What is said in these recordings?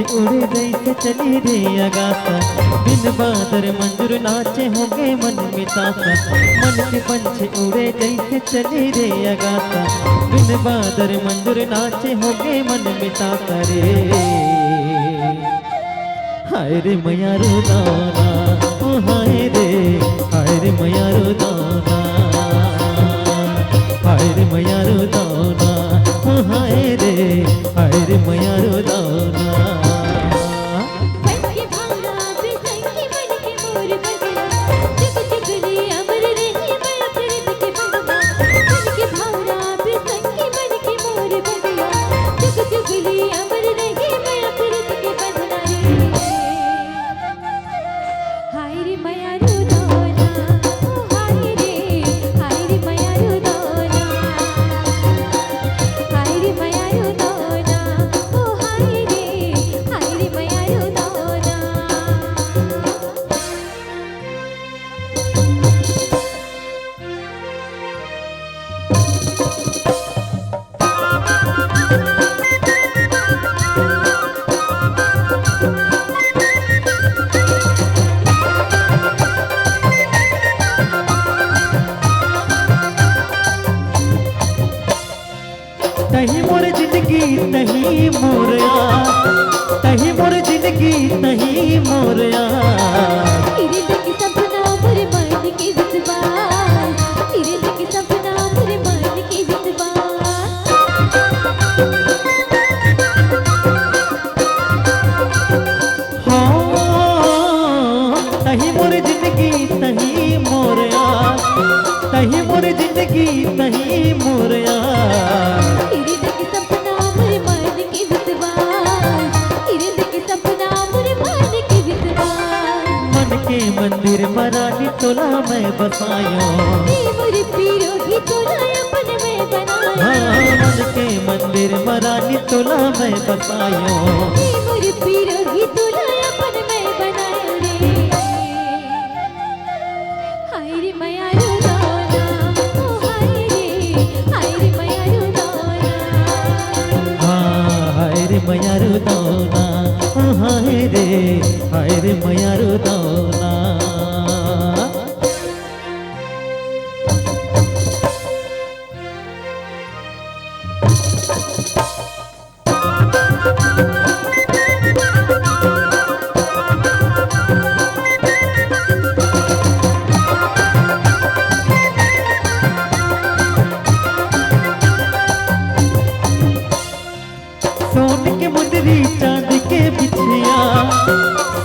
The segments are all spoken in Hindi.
उड़े जैसे चली रे आगासा, बिन बादर मंजूर नाचे होंगे मन मितासा। मन के पंछी उड़े जैसे चली रे आगासा, बिन बादर मंजूर नाचे होंगे मन मितासा रे। हाय रे मयारू दाना, ओ हाय रे, हाय रे मयारू दाना, हाय रे मयारू दाना, ओ हाय रे, हाय रे मयारू दाना। तही मोर जिंदगी तही मोरया, तही मोर जिंदगी तही मोरया। तेरे लगे सपना मोरे मन के विश्वास, तेरे लगे सपना मोरे मन के विश्वास। हाँ तही मोर जिंदगी तही मोरया, तही मोर जिंदगी तही मोरया। मंदिर मराठी तोला मैं बसायो, मोरे पीरो ही तोला अपन में बनाया। हाँ मन के मंदिर मराठी तोला मैं बसायो, मोरे पीरो ही तोला अपन में बनाया रे। हाय रे मयारू दाना, ओ हाय रे, हाय रे मयारू दाना। हाँ हाय रे मयारू दाना, ओ हाय रे, हाय रे मयारू दाना। सोन के मुंदरी चांद के बिछिया,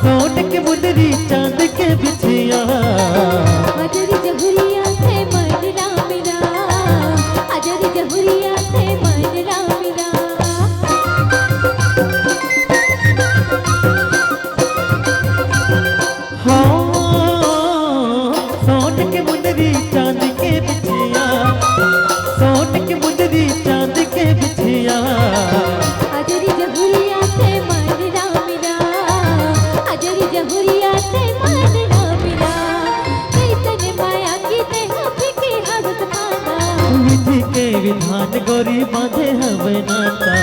सोन के मुंदरी चांद के बिछिया। अजर जहुरिया थे मन रामिना, अजर जहुरिया थे मन रामिना। हाँ सोन के मुंदरी चांद के बिछिया, सोन के मुंदरी चांद के बिछिया। अजर जहुरिया थे मन रामिना, अजर जहुरिया थे मन रामिना। कैसन माया की ते हबी के हवस खाना, विधि के विधान गोरी बांधे हवे नाता।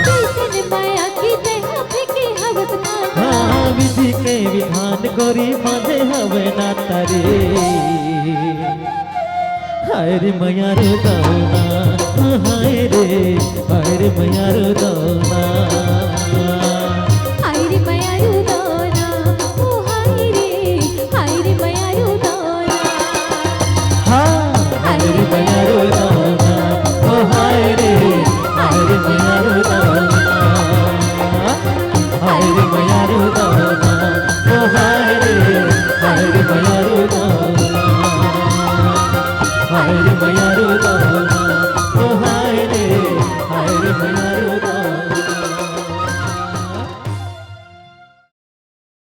कैसन माया की ते हबी के हवस खाना। हाँ विधि के विधान गोरी बांधे हवे नाता रे। हाय रे मयारू दाना, हाय रे, हाय रे मयारू दाना। हाय रे मयारू दाना, ओ हाय रे, हाय रे मयारू दाना। हाँ हाय रे मयारू दाना, ओ हाय रे, हाय रे मयारू दाना। हाय रे मयारू दाना, ओ हाय रे, हाय रे मयारू दाना। हाय रे मयारू दाना, ओ हाय रे, हाय रे मयारू दाना।